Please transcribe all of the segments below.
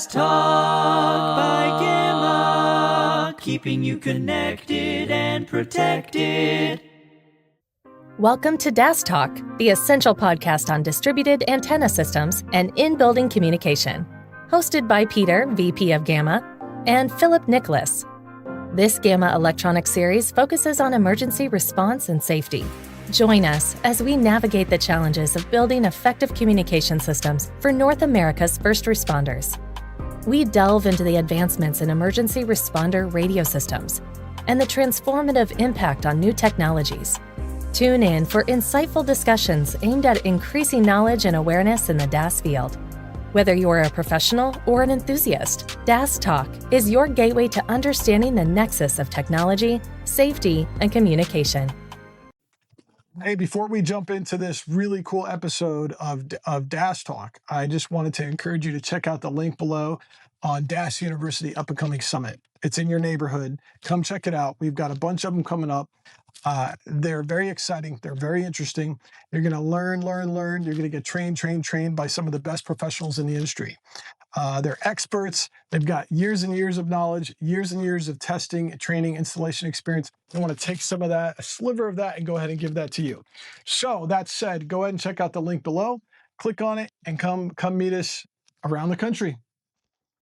DAS Talk by Gamma, keeping you connected and protected. Welcome to DAS Talk, the essential podcast on distributed antenna systems and in-building communication. Hosted by Peter, VP of Gamma, and Philip Nicholas. This Gamma Electronics series focuses on emergency response and safety. Join us as we navigate the challenges of building effective communication systems for North America's first responders. We delve into the advancements in emergency responder radio systems and the transformative impact on new technologies. Tune in for insightful discussions aimed at increasing knowledge and awareness in the DAS field. Whether you're a professional or an enthusiast, DAS Talk is your gateway to understanding the nexus of technology, safety, and communication. Hey, before we jump into this really cool episode of DAS Talk, I just wanted to encourage you to check out the link below on DAS University Up-and-Coming Summit. It's in your neighborhood. Come check it out. We've got a bunch of them coming up. They're very exciting. They're very interesting. You're going to learn. You're going to get trained by some of the best professionals in the industry. They're experts. They've got years and years of knowledge, years and years of testing, training, installation experience. I want to take some of that, a sliver of that, and go ahead and give that to you. So that said, go ahead and check out the link below, click on it, and come meet us around the country.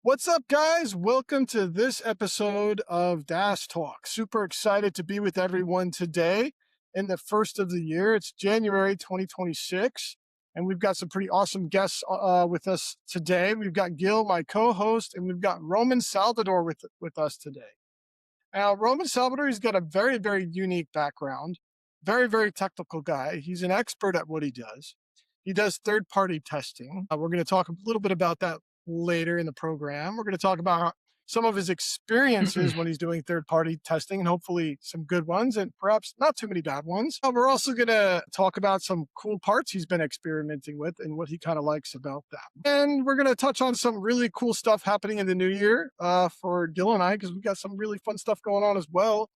What's up, guys? Welcome to this episode of DAS Talk. Super excited to be with everyone today in the first of the year. It's January 2026, and we've got some pretty awesome guests with us today. We've got Gil, my co-host, and we've got Roman Salvador with us today. Now, Roman Salvador, he's got a very, very unique background, very, very technical guy. He's an expert at what he does. He does third-party testing. We're going to talk a little bit about that later in the program. We're going to talk about some of his experiences when he's doing third-party testing, and hopefully some good ones and perhaps not too many bad ones. We're also going to talk about some cool parts he's been experimenting with and what he kind of likes about that. And we're going to touch on some really cool stuff happening in the new year for Gil and I, because we've got some really fun stuff going on as well.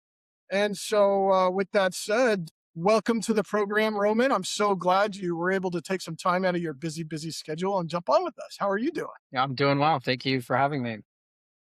And so with that said, welcome to the program, Roman. I'm so glad you were able to take some time out of your busy schedule and jump on with us. How are you doing? Yeah, I'm doing well. Thank you for having me.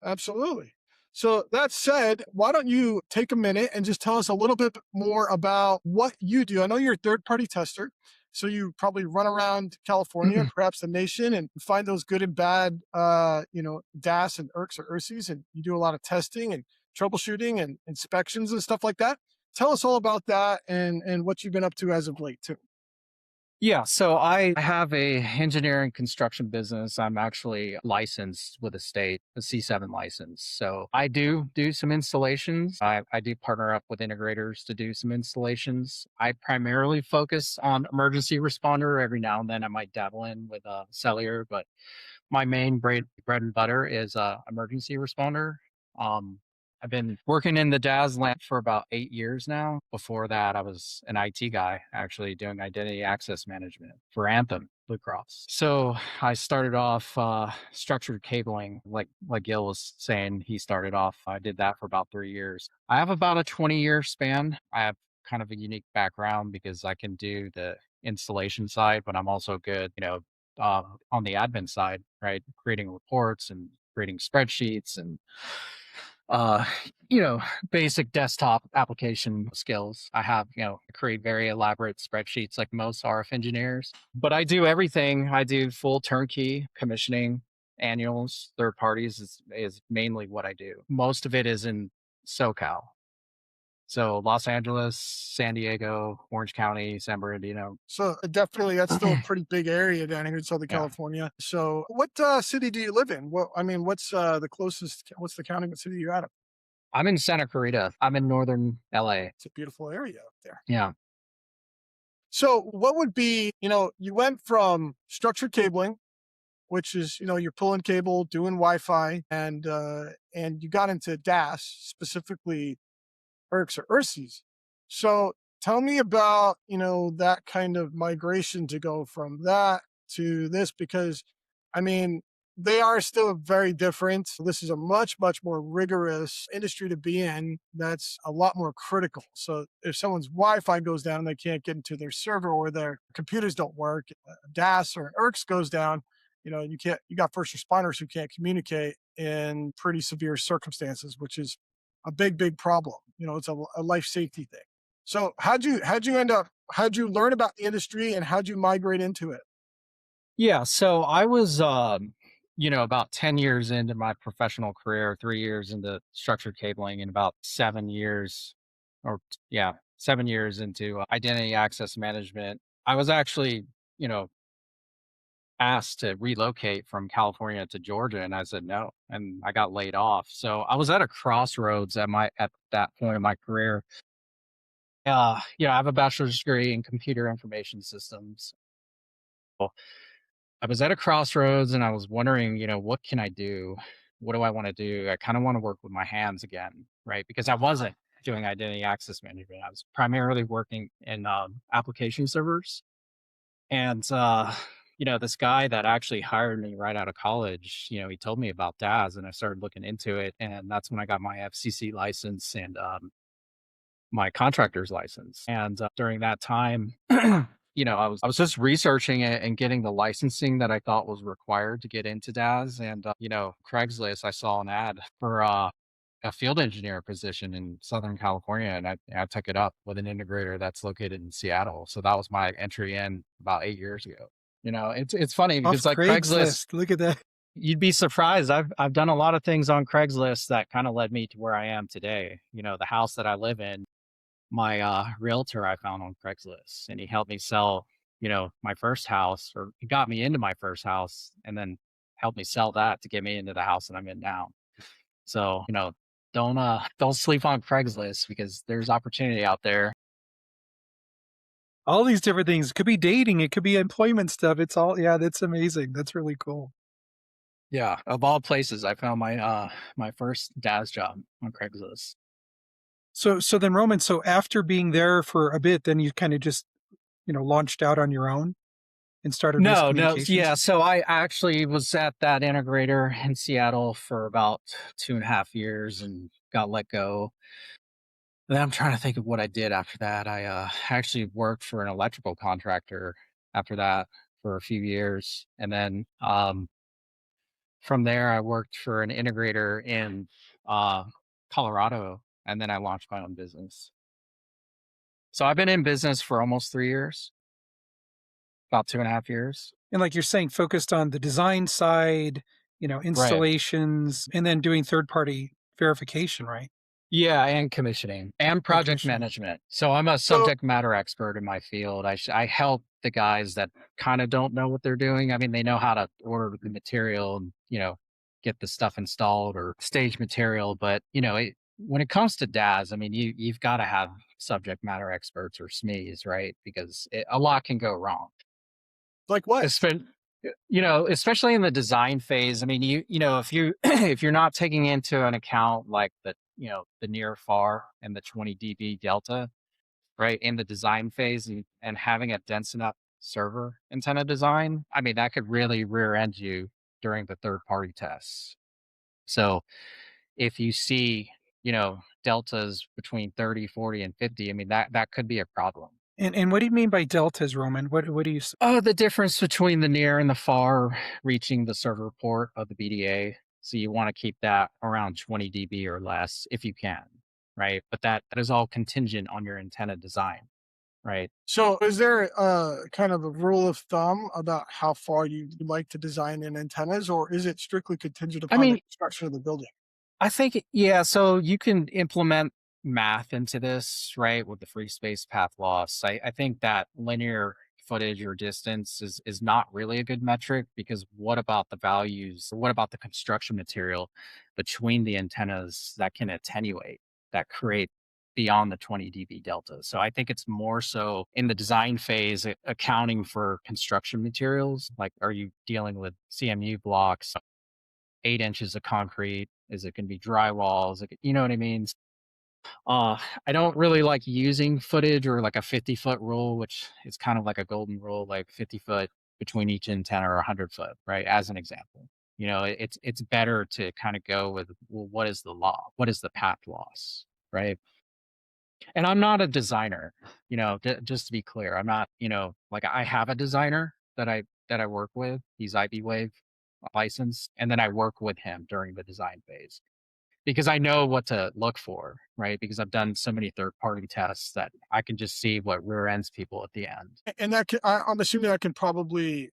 Absolutely. So that said, why don't you take a minute and just tell us a little bit more about what you do? I know you're a third-party tester, so you probably run around California, perhaps the nation, and find those good and bad, DAS and ERCES or ERCES, and you do a lot of testing and troubleshooting and inspections and stuff like that. Tell us all about that and what you've been up to as of late, too. Yeah, so I have a engineering construction business. I'm actually licensed with the state, a C7 license. So I do some installations. I do partner up with integrators to do some installations. I primarily focus on emergency responder. Every now and then I might dabble in with a cellular, but my main bread and butter is emergency responder. I've been working in the DAS land for about 8 years now. Before that, I was an IT guy, actually doing identity access management for Anthem Blue Cross. So I started off structured cabling, like Gil was saying. He started off. I did that for about 3 years. I have about a 20-year span. I have kind of a unique background because I can do the installation side, but I'm also good, on the admin side, right? Creating reports and creating spreadsheets and basic desktop application skills. I have, create very elaborate spreadsheets like most RF engineers, but I do everything. I do full turnkey commissioning, annuals, third parties is mainly what I do. Most of it is in SoCal. So Los Angeles, San Diego, Orange County, San Bernardino. So definitely that's still a pretty big area down here in Southern California. So what city do you live in? What's the closest, what's the county and city you're out of? I'm in Santa Clarita. I'm in northern LA. It's a beautiful area up there. Yeah. So what would be, you went from structured cabling, which is, you're pulling cable, doing Wi-Fi, and you got into DAS, specifically ERCES or ERCES. So tell me about, that kind of migration to go from that to this, because, they are still very different. This is a much, much more rigorous industry to be in. That's a lot more critical. So if someone's Wi-Fi goes down and they can't get into their server or their computers don't work, DAS or ERCES goes down, you got first responders who can't communicate in pretty severe circumstances, which is a big problem. It's a life safety thing. So how'd you learn about the industry and how'd you migrate into it? Yeah, so I was, about 10 years into my professional career, 3 years into structured cabling, and about 7 years, or yeah, 7 years into identity access management. I was actually, you know, asked to relocate from California to Georgia, and I said no, and I got laid off. So I was at a crossroads at that point in my career. I have a bachelor's degree in computer information systems. I was at a crossroads and I was wondering, what can I do? What do I want to do? I kind of want to work with my hands again, right? Because I wasn't doing identity access management. I was primarily working in application servers. And, this guy that actually hired me right out of college, he told me about DAS and I started looking into it. And that's when I got my FCC license and my contractor's license. And during that time, I was just researching it and getting the licensing that I thought was required to get into DAS. And Craigslist, I saw an ad for a field engineer position in Southern California, and I took it up with an integrator that's located in Seattle. So that was my entry in about 8 years ago. It's funny Off because like Craigslist, Look at that. you'd be surprised. I've done a lot of things on Craigslist that kind of led me to where I am today. The house that I live in, my realtor I found on Craigslist, and he helped me sell, my first house, or he got me into my first house and then helped me sell that to get me into the house that I'm in now. So, don't sleep on Craigslist because there's opportunity out there. All these different things. It could be dating, it could be employment stuff. It's all, yeah, that's amazing. That's really cool. Yeah. Of all places, I found my first DAS job on Craigslist. So then Roman, so after being there for a bit, then you kind of just, launched out on your own and started Risk No, Communications? yeah. So I actually was at that integrator in Seattle for about 2.5 years and got let go. Then I'm trying to think of what I did after that. I actually worked for an electrical contractor after that for a few years. And then from there, I worked for an integrator in Colorado, and then I launched my own business. So I've been in business for almost 3 years, about 2.5 years. And like you're saying, focused on the design side, installations, and then doing third-party verification, right? Yeah, and commissioning and project commissioning. management. So I'm a subject matter expert in my field. I help the guys that kind of don't know what they're doing. I mean, they know how to order the material and, get the stuff installed or stage material. But, when it comes to DAS, I mean, you've got to have subject matter experts or SMEs, right? Because a lot can go wrong. Like what? Especially in the design phase. I mean, if you if you're not taking into an account like the near far and the 20 dB delta, right, in the design phase, and having a dense enough server antenna design, I mean, that could really rear end you during the third party tests. So if you see, deltas between 30, 40, and 50, I mean, that could be a problem. And what do you mean by deltas, Roman? What do you? Oh, the difference between the near and the far reaching the server port of the BDA. So you want to keep that around 20 dB or less if you can, right? But that is all contingent on your antenna design, right? So is there kind of a rule of thumb about how far you like to design in antennas, or is it strictly contingent upon the construction of the building? I think, yeah, so you can implement math into this, right, with the free space path loss. I think that linear footage or distance is not really a good metric, because what about the values, or what about the construction material between the antennas that can attenuate, that create beyond the 20 dB delta? So I think it's more so in the design phase, accounting for construction materials. Like, are you dealing with CMU blocks, 8 inches of concrete? Is it going to be drywall? You know what I mean? I don't really like using footage or like a 50-foot rule, which is kind of like a golden rule, like 50 foot between each antenna or 100 foot, right? As an example, it's better to kind of go with, well, what is the law? What is the path loss, right? And I'm not a designer, just to be clear. I'm not, like, I have a designer that I that I work with. He's IB Wave licensed, and then I work with him during the design phase because I know what to look for, right? Because I've done so many third-party tests that I can just see what rear ends people at the end. And I'm assuming that can probably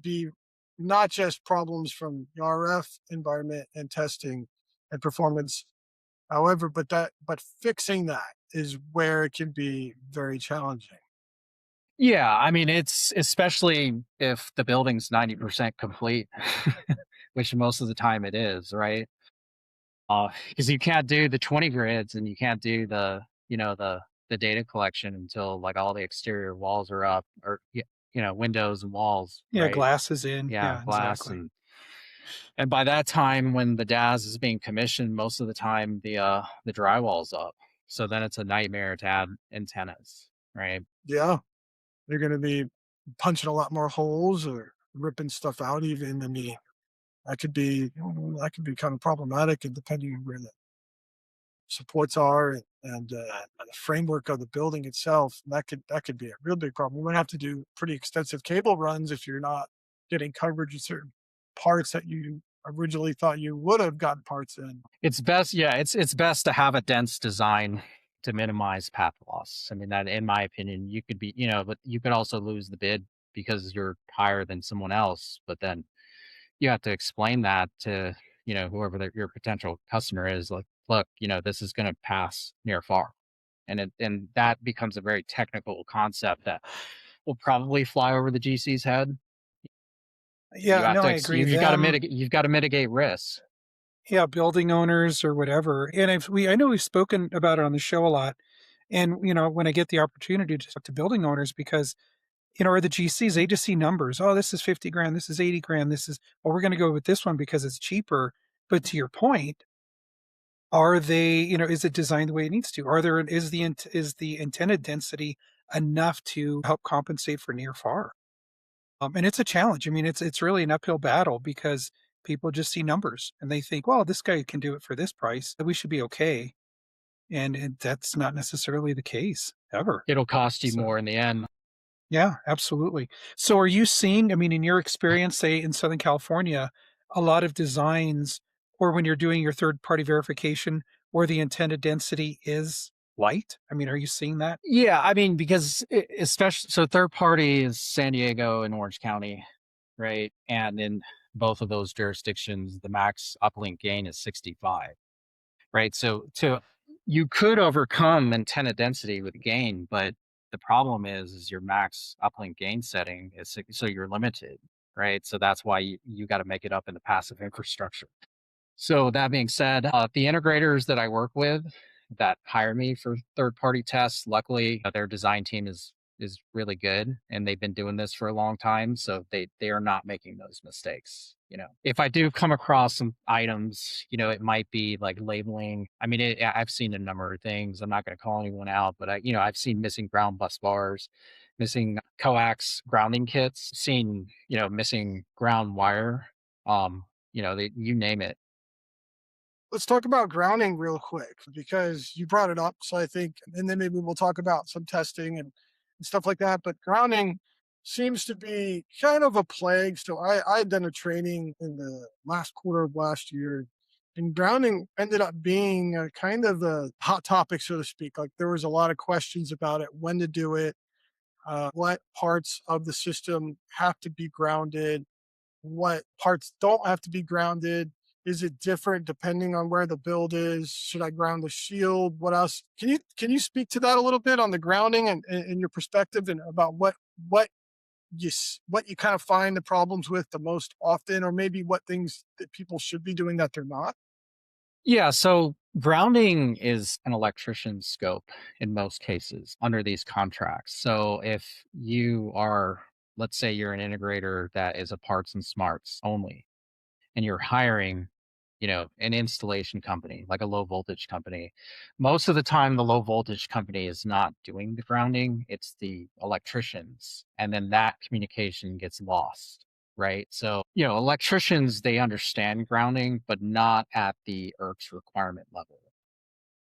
be not just problems from the RF environment and testing and performance, however, but fixing that is where it can be very challenging. Yeah, I mean, it's especially if the building's 90% complete, which most of the time it is, right? Because you can't do the 20 grids and you can't do the data collection until like all the exterior walls are up, or windows and walls, Yeah, right? glass is in. Yeah, Yeah, glass. exactly. And by that time, when the DAS is being commissioned, most of the time the drywall's up. So then it's a nightmare to add antennas, right? Yeah, they're going to be punching a lot more holes or ripping stuff out. Even, I mean, that could be kind of problematic, and depending on where the supports are and the framework of the building itself, that could be a real big problem. You might have to do pretty extensive cable runs if you're not getting coverage in certain parts that you originally thought you would have gotten parts in. It's best, yeah, it's best to have a dense design to minimize path loss. I mean, that in my opinion, you could be, but you could also lose the bid because you're higher than someone else, but then you have to explain that to, whoever your potential customer is, like, look, this is going to pass near far. And that becomes a very technical concept that will probably fly over the GC's head. You Yeah, have no, to I agree. you've got to mitigate risks. Yeah, building owners or whatever. And I know we've spoken about it on the show a lot. And when I get the opportunity to talk to building owners, because or the GCs, they just see numbers. Oh, this is 50 grand, this is 80 grand, this is, well, we're going to go with this one because it's cheaper. But to your point, are they, is it designed the way it needs to? Is the antenna density enough to help compensate for near far? And it's a challenge. I mean, it's really an uphill battle because people just see numbers and they think, well, this guy can do it for this price, we should be okay. And that's not necessarily the case ever. It'll cost you So, more in the end. yeah, absolutely. So are you seeing, I mean, in your experience, say in Southern California, a lot of designs, or when you're doing your third party verification where the antenna density is light? I mean, are you seeing that? Yeah, I mean, because especially so third party is San Diego and Orange County, right? And in both of those jurisdictions, the max uplink gain is 65, right? So you could overcome antenna density with gain, but the problem is your max uplink gain setting is so you're limited, right? So that's why you got to make it up in the passive infrastructure. So that being said, the integrators that I work with that hire me for third party tests, luckily their design team is really good and they've been doing this for a long time. So they are not making those mistakes. If I do come across some items, it might be like labeling. I mean, I've seen a number of things. I'm not going to call anyone out, but I've seen missing ground bus bars, missing coax grounding kits, seen, missing ground wire. You name it. Let's talk about grounding real quick because you brought it up. So I think, and then maybe we'll talk about some testing and stuff like that. But grounding seems to be kind of a plague. So I had done a training in the last quarter of last year, and grounding ended up being a kind of a hot topic, so to speak. Like there was a lot of questions about it, when to do it, what parts of the system have to be grounded, what parts don't have to be grounded. Is it different depending on where the build is? Should I ground the shield? What else? Can you speak to that a little bit on the grounding and your perspective and about what you kind of find the problems with the most often, or maybe what things that people should be doing that they're not? Yeah, so grounding is an electrician's scope in most cases under these contracts. So if you are, let's say you're an integrator that is a parts and smarts only, and you're hiring, an installation company, like a low voltage company, most of the time the low voltage company is not doing the grounding, it's the electricians. And then that communication gets lost. Right. So, electricians, they understand grounding, but not at the ERCES requirement level.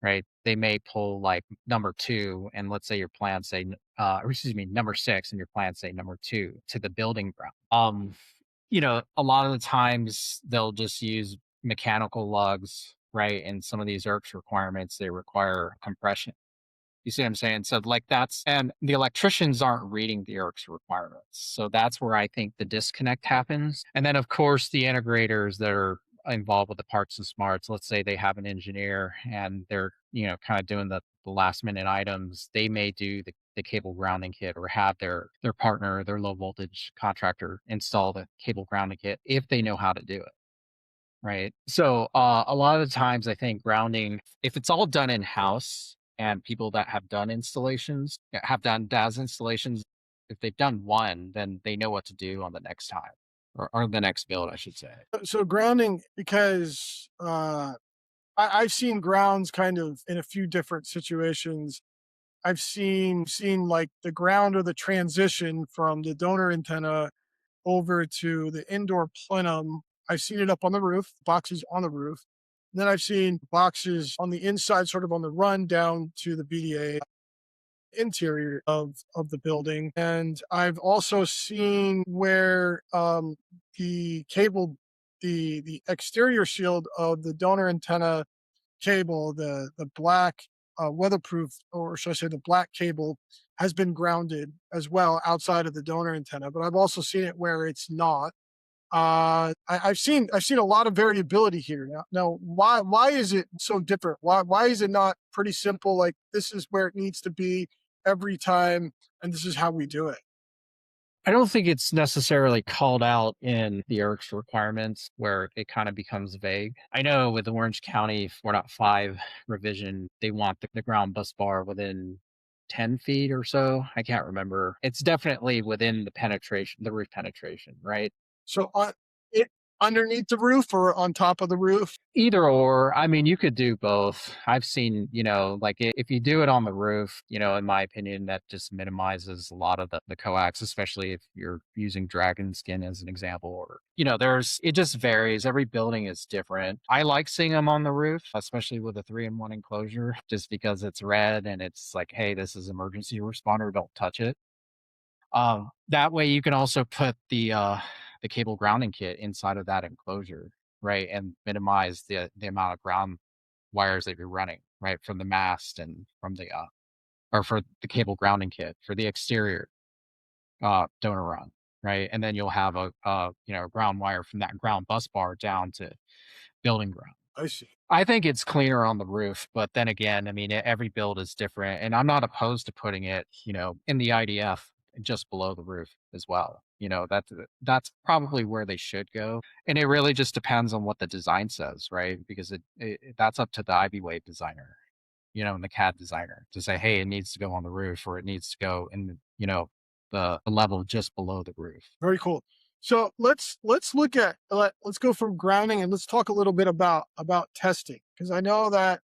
right? They may pull like number 2, and let's say your plan say, or excuse me, number 6, and your plan say number 2 to the building ground. A lot of the times they'll just use mechanical lugs, right? And some of these ERCS requirements, they require compression. You see what I'm saying? So like and the electricians aren't reading the ERCS requirements. So that's where I think the disconnect happens. And then of course the integrators that are involved with the parts and smarts, let's say they have an engineer and they're, kind of doing the last minute items. They may do the cable grounding kit or have their partner, their low voltage contractor install the cable grounding kit if they know how to do it. Right. So a lot of the times I think grounding, if it's all done in house and people that have done installations, have done DAS installations, if they've done one, then they know what to do on the next time or the next build, I should say. So grounding, because I've seen grounds kind of in a few different situations. I've seen like the ground or the transition from the donor antenna over to the indoor plenum. I've seen it up on the roof, boxes on the roof. And then I've seen boxes on the inside, sort of on the run down to the BDA interior of the building. And I've also seen where the cable, the exterior shield of the donor antenna cable, the black weatherproof, or should I say the black cable, has been grounded as well outside of the donor antenna. But I've also seen it where it's not. I've seen a lot of variability here. Now, why is it so different? Why is it not pretty simple? Like this is where it needs to be every time, and this is how we do it. I don't think it's necessarily called out in the ERCS requirements where it kind of becomes vague. I know with the Orange County 4.5 revision, they want the ground bus bar within 10 feet or so. I can't remember. It's definitely within the roof penetration, right? So it underneath the roof or on top of the roof? Either or. I mean, you could do both. I've seen, like if you do it on the roof, in my opinion, that just minimizes a lot of the coax, especially if you're using dragon skin as an example. Or, it just varies. Every building is different. I like seeing them on the roof, especially with a 3-in-1 enclosure, just because it's red and it's like, hey, this is emergency responder, don't touch it. That way you can also put the cable grounding kit inside of that enclosure, right? And minimize the amount of ground wires that you're running, right? From the mast and from or for the cable grounding kit for the exterior donor run, right? And then you'll have a ground wire from that ground bus bar down to building ground. I see. I think it's cleaner on the roof, but then again, I mean, every build is different, and I'm not opposed to putting it, in the IDF just below the roof as well. That's probably where they should go, and it really just depends on what the design says, right? Because that's up to the Ivy Wave designer, and the CAD designer to say, hey, it needs to go on the roof, or it needs to go in, the level just below the roof. Very cool. So let's look at let's go from grounding and let's talk a little bit about testing, because I know that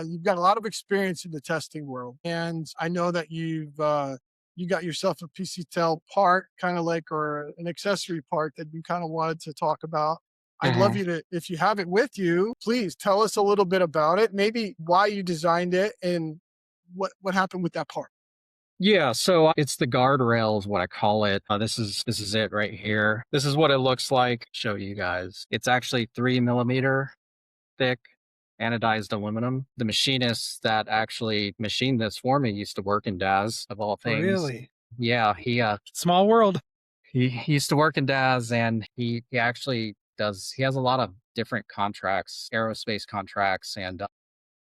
you've got a lot of experience in the testing world, and I know that you got yourself a PCTEL part, kind of like, or an accessory part that you kind of wanted to talk about. I'd love you to, if you have it with you, please tell us a little bit about it, maybe why you designed it and what happened with that part. Yeah, so it's the guardrail is what I call it. This is it right here. This is what it looks like. Show you guys. It's actually 3 millimeter thick anodized aluminum. The machinist that actually machined this for me used to work in DAS, of all things. Really? Yeah, he Small world. he used to work in DAS, and he actually does. He has a lot of different contracts, aerospace contracts, and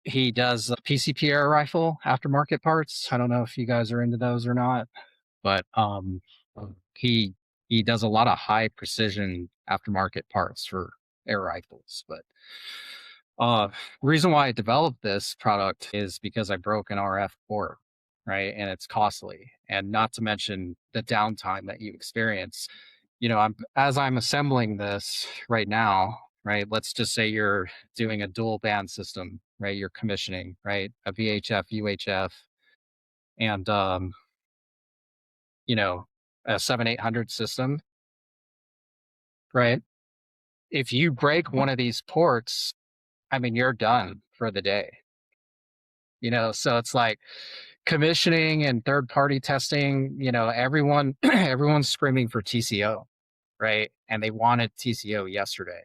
he does PCP air rifle aftermarket parts. I don't know if you guys are into those or not, but he does a lot of high precision aftermarket parts for air rifles. But the reason why I developed this product is because I broke an RF port, right? And it's costly, and not to mention the downtime that you experience. As I'm assembling this right now, right? Let's just say you're doing a dual band system, right? You're commissioning, right? A VHF, UHF, and a 7800 system, right? If you break one of these ports, I mean, you're done for the day. So it's like commissioning and third party testing, everyone's screaming for TCO, right? And they wanted TCO yesterday.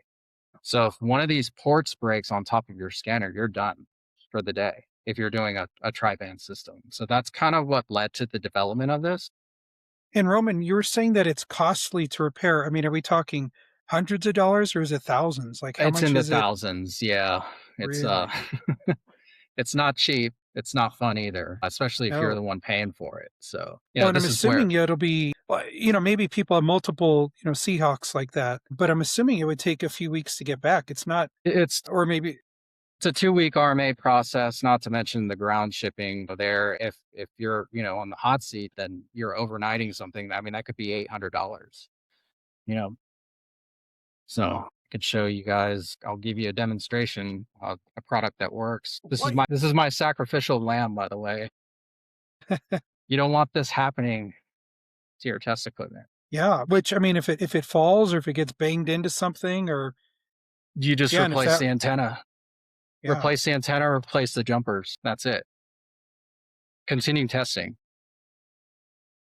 So if one of these ports breaks on top of your scanner, you're done for the day if you're doing a tri-band system. So that's kind of what led to the development of this. And Roman, you were saying that it's costly to repair. I mean, are we talking hundreds of dollars or is it thousands? Like how It's much in the is it? thousands. Yeah. It's Really? it's not cheap. It's not fun either, especially if you're No. the one paying for it. So, Well, and I'm this is where assuming it'll be, maybe people have multiple, Seahawks like that, but I'm assuming it would take a few weeks to get back. It's not, it's or maybe, it's a 2-week RMA process, not to mention the ground shipping there. If you're, on the hot seat, then you're overnighting something. I mean, that could be $800, So I could show you guys, I'll give you a demonstration of a product that works. This is my sacrificial lamb, by the way. You don't want this happening to your test equipment. yeah, which, I mean, if it falls or if it gets banged into something or. You just Yeah, and if replace that- the antenna. Yeah. Replace the antenna, replace the jumpers. That's it. Continue testing.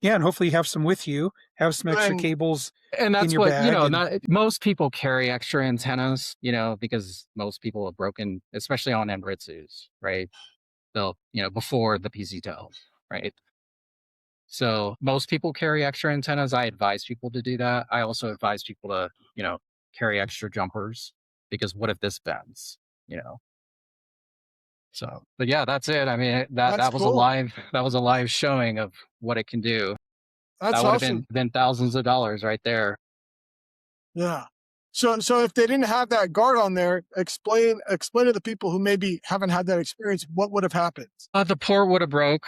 Yeah, and hopefully you have some with you, have some extra And- cables. And that's in your what, bag most people carry extra antennas, because most people have broken, especially on ERCES, right? They'll, before the PCTEL, right? So most people carry extra antennas. I advise people to do that. I also advise people to, carry extra jumpers because what if this bends, So, but yeah, that's it. I mean, that was cool. that was a live showing of what it can do. That's That would have awesome. been thousands of dollars right there. Yeah. So if they didn't have that guard on there, explain to the people who maybe haven't had that experience what would have happened. The port would have broke.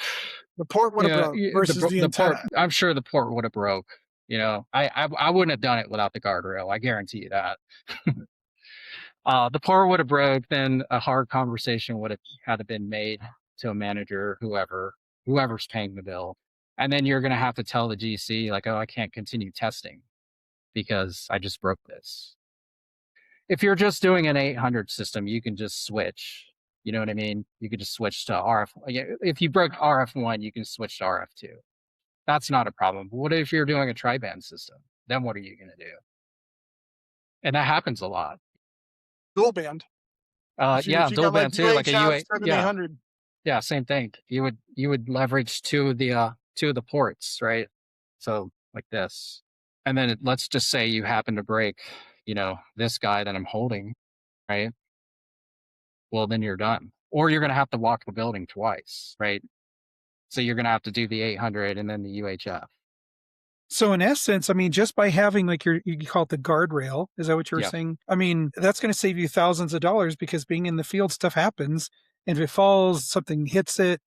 The port would have broke versus the antenna. Port, I'm sure the port would have broke. I wouldn't have done it without the guardrail. I guarantee you that. The port would have broke. Then a hard conversation would have had to been made to a manager, whoever's paying the bill, and then you're going to have to tell the GC like, oh, I can't continue testing because I just broke this. If you're just doing an 800 system, you can just switch. You know what I mean? You could just switch to RF. If you broke RF1, you can switch to RF2. That's not a problem. But what if you're doing a tri-band system? Then what are you going to do? And that happens a lot. Dual band. Yeah, dual band too, like a UA. Yeah, 800. yeah, same thing. You would leverage two of the ports, right? So like this, and then let's just say you happen to break, this guy that I'm holding, right? Well, then you're done, or you're gonna have to walk the building twice, right? So you're gonna have to do the 800 and then the UHF. So in essence, I mean, just by having like you call it the guardrail, is that what you were saying? I mean, that's going to save you thousands of dollars because being in the field, stuff happens. And if it falls, something hits it,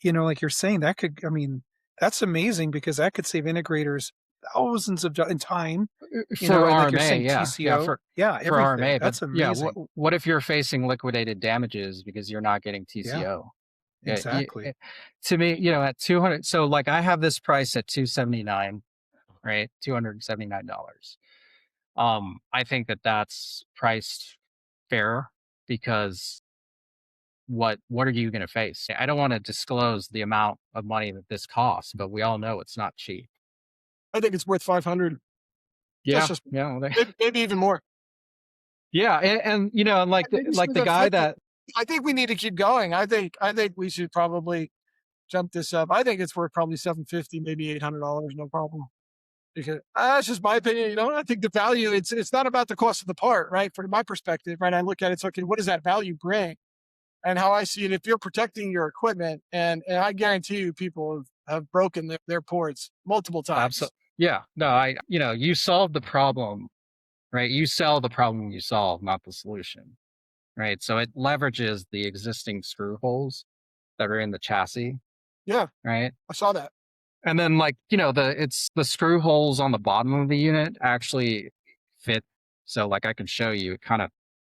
like you're saying, that's amazing because that could save integrators thousands of in time. For and like RMA, you're saying, yeah. TCO, For everything. RMA, That's amazing. Yeah, what if you're facing liquidated damages because you're not getting TCO? Yeah, exactly. To me, at 200, so like I have this price at $279, right? $279. I think that's priced fair because what are you going to face? I don't want to disclose the amount of money that this costs, but we all know it's not cheap. I think it's worth 500. Yeah, just, yeah, maybe even more. Yeah, and like the guy that I think we need to keep going. I think we should probably jump this up. I think it's worth probably $750, maybe $800, no problem. Because that's just my opinion. I think the value, it's not about the cost of the part, right? From my perspective, right? I look at it, it's okay, what does that value bring? And how I see it, if you're protecting your equipment, and I guarantee you people have broken their ports multiple times. Absolutely. Yeah, no, you solve the problem, right? You sell the problem you solve, not the solution, right? So it leverages the existing screw holes that are in the chassis. Yeah. Right. I saw that. And then it's the screw holes on the bottom of the unit actually fit. So like I can show you,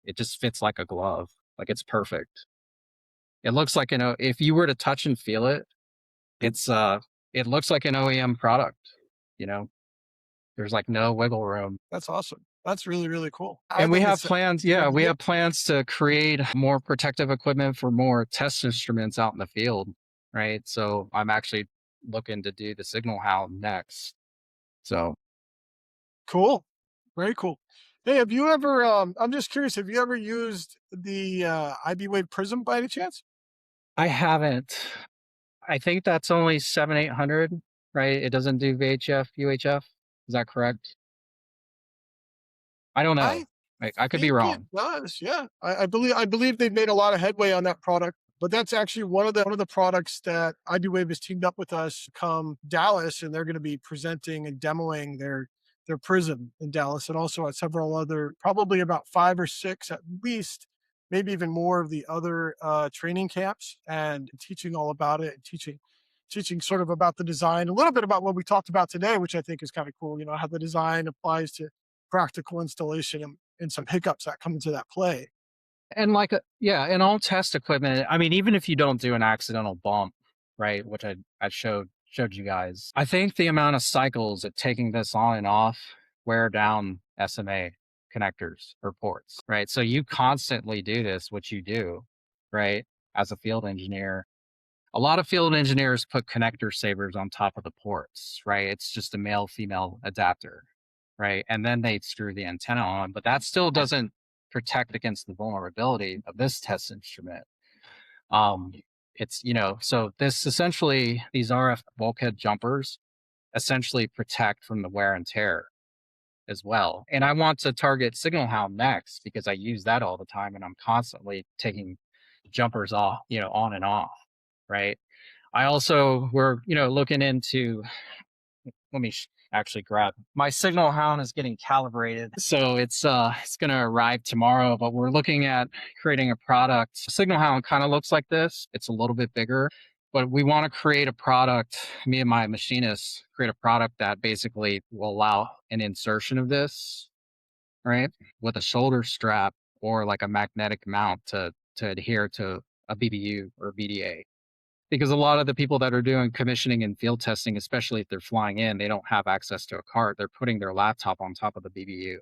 it just fits like a glove. Like it's perfect. It looks like, if you were to touch and feel it, it looks like an OEM product, there's like no wiggle room. That's awesome. That's really, really cool. I And we think have it's plans. yeah, Yeah, we have plans to create more protective equipment for more test instruments out in the field. Right. So I'm actually looking to do the signal hound next. So cool. Very cool. Hey, have you ever I'm just curious, have you ever used the IB Wave Prism by any chance? I haven't. I think that's only 7,800, right? It doesn't do VHF, UHF. Is that correct? I don't know. I I could be think it wrong. does. Yeah, I believe they've made a lot of headway on that product. But that's actually one of the products that IB Wave has teamed up with us come Dallas, and they're going to be presenting and demoing their Prism in Dallas, and also at several other, probably about 5 or 6 at least, maybe even more of the other training camps, and teaching all about it, and teaching sort of about the design, a little bit about what we talked about today, which I think is kind of cool. You know, how the design applies to practical installation, and some hiccups that come into that play. And like, yeah, and all test equipment. I mean, even if you don't do an accidental bump, right, which I showed you guys, I think the amount of cycles of taking this on and off wear down SMA connectors or ports, right? So you constantly do this, what you do, right, as a field engineer. A lot of field engineers put connector savers on top of the ports, right? It's just a male female adapter, right? And then they screw the antenna on, but that still doesn't protect against the vulnerability of this test instrument. Um, it's, so this essentially, these RF bulkhead jumpers essentially protect from the wear and tear as well. And I want to target Signal Hound next because I use that all the time and I'm constantly taking jumpers off, on and off, right? I also, we're, looking into, let me actually grab my Signal Hound is getting calibrated. So it's going to arrive tomorrow, but we're looking at creating a product. Signal Hound kind of looks like this. It's a little bit bigger, but we want to create a product. Me and my machinist create a product that basically will allow an insertion of this, right? With a shoulder strap or like a magnetic mount to adhere to a BBU or BDA. Because a lot of the people that are doing commissioning and field testing, especially if they're flying in, they don't have access to a cart. They're putting their laptop on top of the BBU,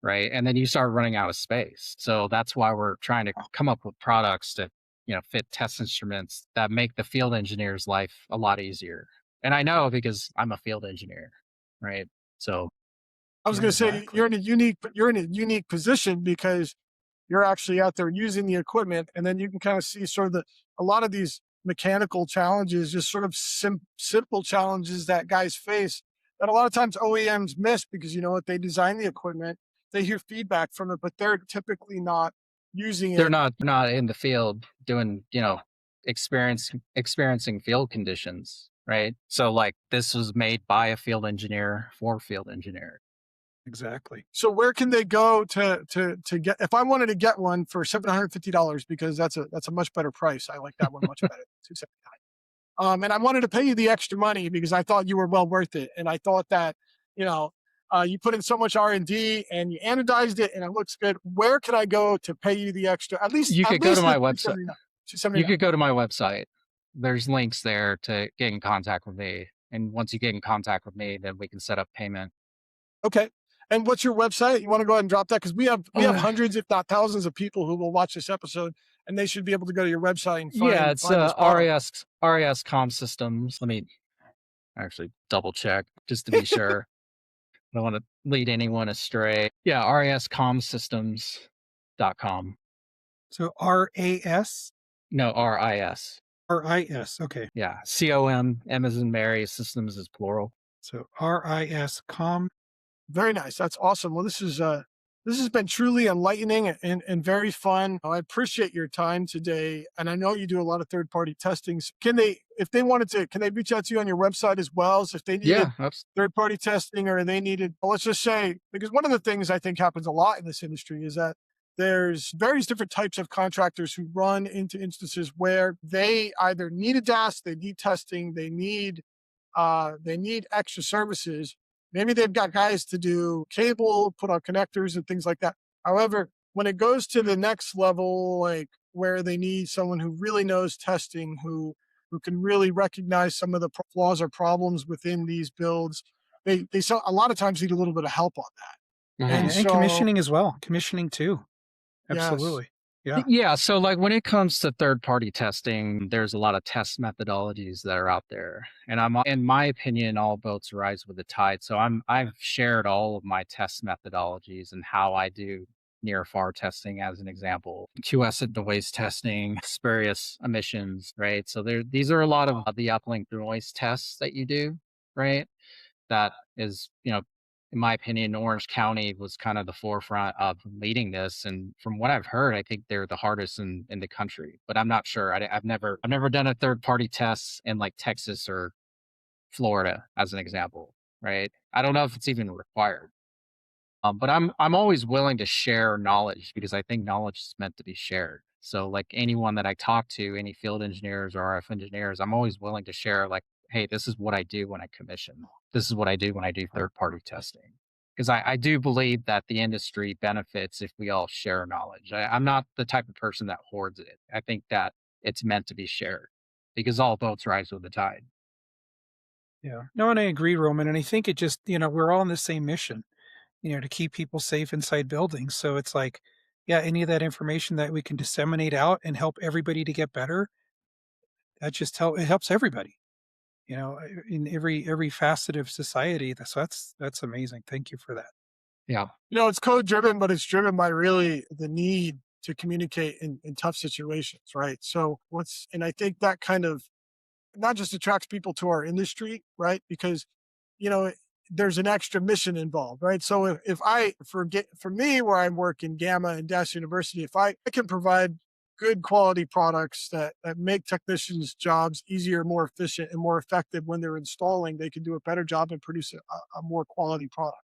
right? And then you start running out of space. So that's why we're trying to come up with products that, fit test instruments that make the field engineer's life a lot easier. And I know because I'm a field engineer, right? So I was going to say Exactly. you're in a unique position because you're actually out there using the equipment, and then you can kind of see sort of a lot of these mechanical challenges, just sort of simple challenges that guys face that a lot of times OEMs miss because you know what, they design the equipment, they hear feedback from it, but they're typically not using they're it. not in the field doing, experiencing field conditions, right? So like this was made by a field engineer for field engineer. Exactly. So where can they go to get, if I wanted to get one for $750, because that's a much better price. I like that one much better. 279. And I wanted to pay you the extra money because I thought you were well worth it, and I thought that you put in so much R&D and you anodized it and it looks good. Where can I go to pay you the extra? At least You could go to my the website. 279. You could go to my website. There's links there to get in contact with me. And once you get in contact with me, then we can set up payment. Okay. And what's your website? You want to go ahead and drop that? Because we have hundreds, if not thousands, of people who will watch this episode, and they should be able to go to your website and Yeah, it's find this product. RES Com Systems. Let me actually double check just to be sure. I don't want to lead anyone astray. Yeah, rescomsystems.com. So RAS? No, RIS. RIS. Okay. Yeah, COM, M as in Mary, systems is plural. So RIS com. Very nice. That's awesome. Well, this has been truly enlightening and very fun. I appreciate your time today. And I know you do a lot of third-party testings. If they wanted to, can they reach out to you on your website as well? So if they needed third-party testing, or they needed, let's just say, because one of the things I think happens a lot in this industry is that there's various different types of contractors who run into instances where they either need a DAS, they need testing, they need extra services. Maybe they've got guys to do cable, put on connectors and things like that. However, when it goes to the next level, like where they need someone who really knows testing, who can really recognize some of the flaws or problems within these builds, they a lot of times need a little bit of help on that. And And so, commissioning as well. Commissioning too. yes. Absolutely. Yeah. Yeah. So like when it comes to third party testing, there's a lot of test methodologies that are out there. And in my opinion, all boats rise with the tide. So I've shared all of my test methodologies and how I do near far testing as an example, QS at noise testing, spurious emissions, right? So these are a lot of the uplink noise tests that you do, right? That is, in my opinion, Orange County was kind of the forefront of leading this. And from what I've heard, I think they're the hardest in the country, but I'm not sure. I've never done a third party test in like Texas or Florida as an example, right? I don't know if it's even required. But I'm always willing to share knowledge because I think knowledge is meant to be shared. So like anyone that I talk to, any field engineers or RF engineers, I'm always willing to share like, hey, this is what I do when I commission. This is what I do when I do third party testing. Because I do believe that the industry benefits if we all share knowledge. I'm not the type of person that hoards it. I think that it's meant to be shared because all boats rise with the tide. Yeah. No, and I agree, Roman. And I think it just, we're all on the same mission, to keep people safe inside buildings. So it's like, yeah, any of that information that we can disseminate out and help everybody to get better, it helps everybody, in every facet of society. So that's amazing. Thank you for that. Yeah. It's code driven, but it's driven by really the need to communicate in tough situations, right? So and I think that kind of not just attracts people to our industry, right? Because, there's an extra mission involved, right? So if for me, where I work in Gamma and DAS University, if I can provide good quality products that make technicians' jobs easier, more efficient, and more effective when they're installing, they can do a better job and produce a more quality product.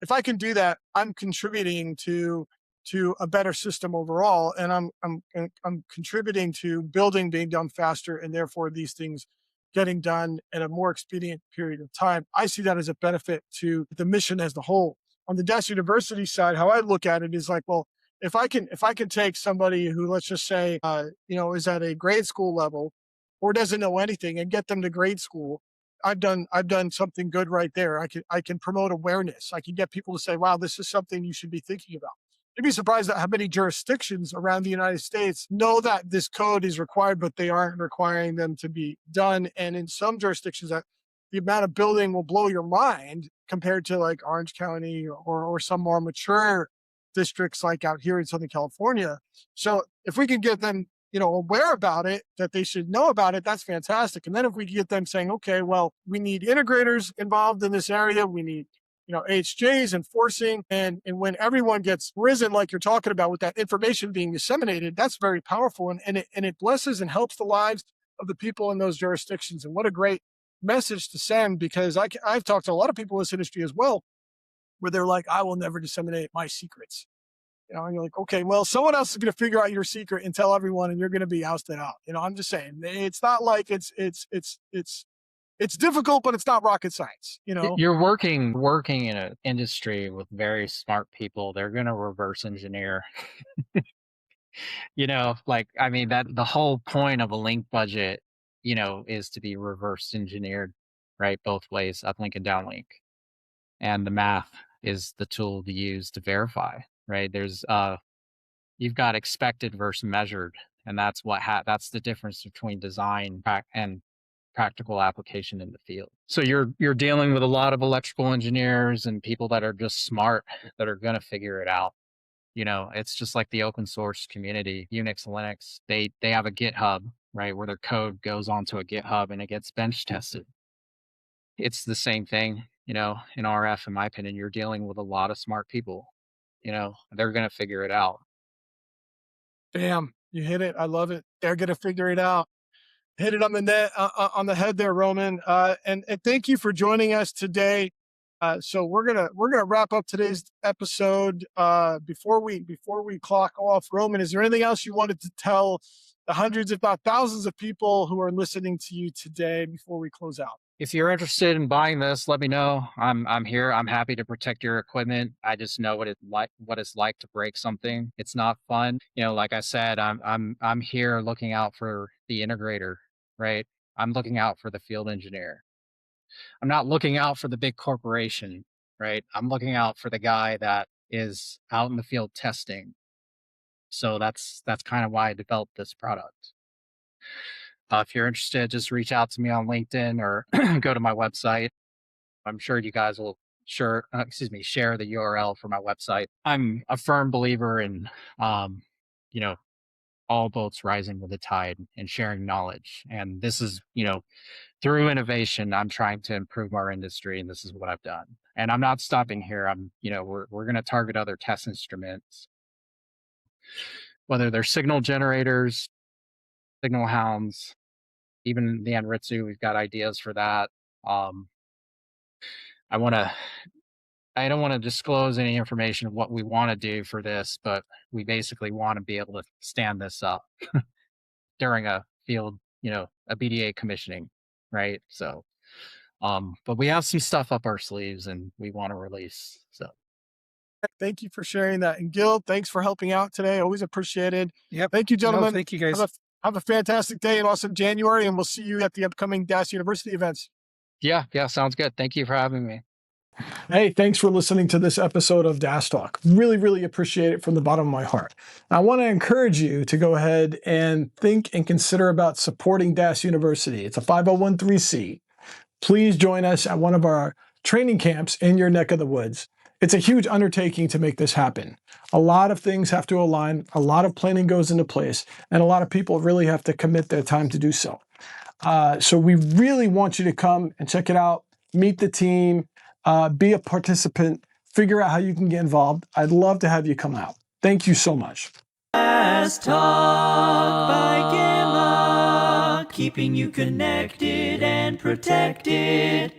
If I can do that, I'm contributing to a better system overall, and I'm contributing to building being done faster, and therefore these things getting done in a more expedient period of time. I see that as a benefit to the mission as the whole. On the DAS University side, how I look at it is like, well, if I can take somebody who, let's just say, is at a grade school level or doesn't know anything and get them to grade school, I've done something good right there. I can promote awareness. I can get people to say, wow, this is something you should be thinking about. You'd be surprised at how many jurisdictions around the United States know that this code is required, but they aren't requiring them to be done. And in some jurisdictions, that the amount of building will blow your mind compared to like Orange County or some more mature districts like out here in Southern California. So if we can get them aware about it, that they should know about it, that's fantastic. And then if we get them saying, okay, well, we need integrators involved in this area, we need, AHJs enforcing, and when everyone gets risen, like you're talking about with that information being disseminated, that's very powerful. And it blesses and helps the lives of the people in those jurisdictions. And what a great message to send, because I've talked to a lot of people in this industry as well, where they're like, I will never disseminate my secrets. And you're like, okay, well, someone else is going to figure out your secret and tell everyone, and you're going to be ousted out. I'm just saying, it's not like it's difficult, but it's not rocket science. You're working in an industry with very smart people. They're going to reverse engineer. That the whole point of a link budget, is to be reverse engineered, right? Both ways, uplink and downlink. And the math is the tool to use to verify, right? There's you've got expected versus measured, and that's that's the difference between design and practical application in the field. So you're dealing with a lot of electrical engineers and people that are just smart, that are going to figure it out. It's just like the open source community, Unix, Linux, they have a GitHub, right, where their code goes onto a GitHub and it gets bench tested. It's the same thing, in RF, in my opinion. You're dealing with a lot of smart people, they're going to figure it out. Damn, you hit it. I love it. They're going to figure it out. Hit it on the net, on the head there, Roman. And thank you for joining us today. So we're gonna wrap up today's episode. Before we clock off, Roman, is there anything else you wanted to tell the hundreds, if not thousands, of people who are listening to you today before we close out? If you're interested in buying this, let me know. I'm here. I'm happy to protect your equipment. I just know what it's like to break something. It's not fun. Like I said, I'm here looking out for the integrator, right? I'm looking out for the field engineer. I'm not looking out for the big corporation, right? I'm looking out for the guy that is out in the field testing. So that's kind of why I developed this product. If you're interested, just reach out to me on LinkedIn or go to my website. I'm sure you guys will share the URL for my website. I'm a firm believer in, you know, all boats rising with the tide and sharing knowledge. And this is, through innovation, I'm trying to improve our industry, and this is what I've done. And I'm not stopping here. We're going to target other test instruments, whether they're signal generators, signal hounds, even the Anritsu. We've got ideas for that. I don't want to disclose any information of what we want to do for this, but we basically want to be able to stand this up during a field, a BDA commissioning, right? So, but we have some stuff up our sleeves and we want to release. So, Thank you for sharing that. And Gil, thanks for helping out today. Always appreciated. Yep. Thank you, gentlemen. No, thank you, guys. Have a fantastic day and awesome January, and we'll see you at the upcoming DAS University events. Yeah, sounds good. Thank you for having me. Hey, thanks for listening to this episode of DAS Talk. Really, really appreciate it from the bottom of my heart. I want to encourage you to go ahead and think and consider about supporting DAS University. It's a 501(c). Please join us at one of our training camps in your neck of the woods. It's a huge undertaking to make this happen. A lot of things have to align, a lot of planning goes into place, and a lot of people really have to commit their time to do so. So we really want you to come and check it out, meet the team, be a participant, figure out how you can get involved. I'd love to have you come out. Thank you so much. DAS Talk by Gamma, keeping you connected and protected.